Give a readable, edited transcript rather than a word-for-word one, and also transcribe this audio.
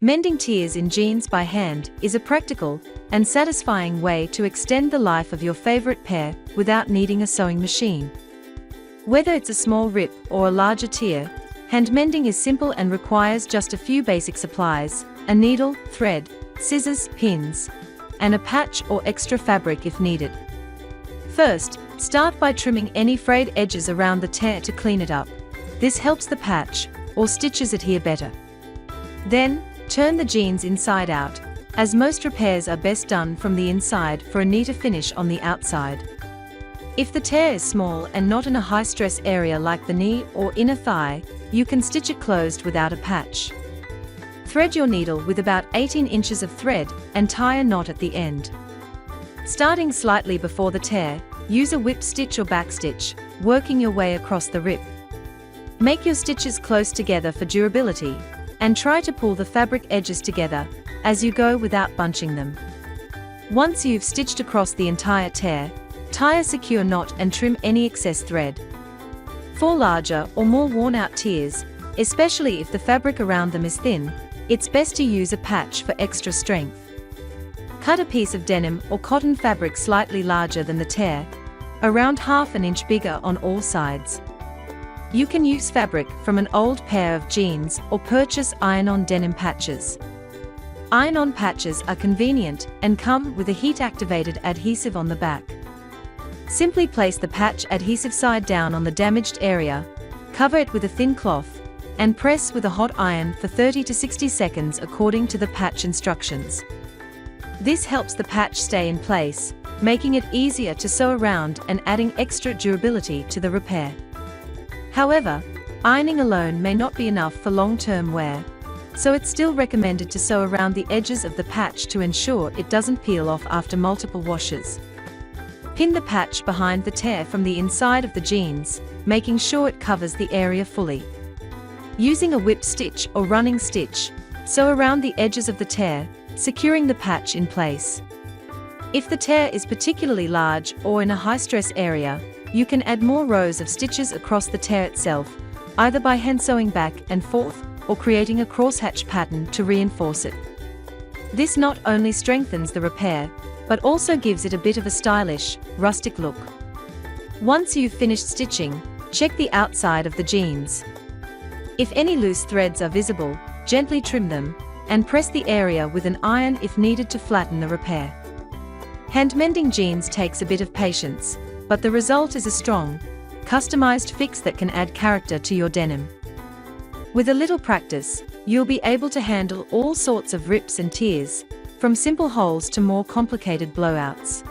Mending tears in jeans by hand is a practical and satisfying way to extend the life of your favorite pair without needing a sewing machine. Whether it's a small rip or a larger tear, hand mending is simple and requires just a few basic supplies: a needle, thread, scissors, pins, and a patch or extra fabric if needed. First, start by trimming any frayed edges around the tear to clean it up. This helps the patch or stitches adhere better. Then, turn the jeans inside out, as most repairs are best done from the inside for a neater finish on the outside. If the tear is small and not in a high-stress area like the knee or inner thigh, you can stitch it closed without a patch. Thread your needle with about 18 inches of thread and tie a knot at the end. Starting slightly before the tear, use a whip stitch or backstitch, working your way across the rip. Make your stitches close together for durability, and try to pull the fabric edges together as you go without bunching them. Once you've stitched across the entire tear, tie a secure knot and trim any excess thread. For larger or more worn-out tears, especially if the fabric around them is thin, it's best to use a patch for extra strength. Cut a piece of denim or cotton fabric slightly larger than the tear, around ½ an inch bigger on all sides. You can use fabric from an old pair of jeans or purchase iron-on denim patches. Iron-on patches are convenient and come with a heat-activated adhesive on the back. Simply place the patch adhesive side down on the damaged area, cover it with a thin cloth, and press with a hot iron for 30 to 60 seconds according to the patch instructions. This helps the patch stay in place, making it easier to sew around and adding extra durability to the repair. However, ironing alone may not be enough for long-term wear, so it's still recommended to sew around the edges of the patch to ensure it doesn't peel off after multiple washes. Pin the patch behind the tear from the inside of the jeans, making sure it covers the area fully. Using a whip stitch or running stitch, sew around the edges of the tear, securing the patch in place. If the tear is particularly large or in a high-stress area, you can add more rows of stitches across the tear itself, either by hand sewing back and forth or creating a crosshatch pattern to reinforce it. This not only strengthens the repair, but also gives it a bit of a stylish, rustic look. Once you've finished stitching, check the outside of the jeans. If any loose threads are visible, gently trim them, and press the area with an iron if needed to flatten the repair. Hand mending jeans takes a bit of patience, but the result is a strong, customized fix that can add character to your denim. With a little practice, you'll be able to handle all sorts of rips and tears, from simple holes to more complicated blowouts.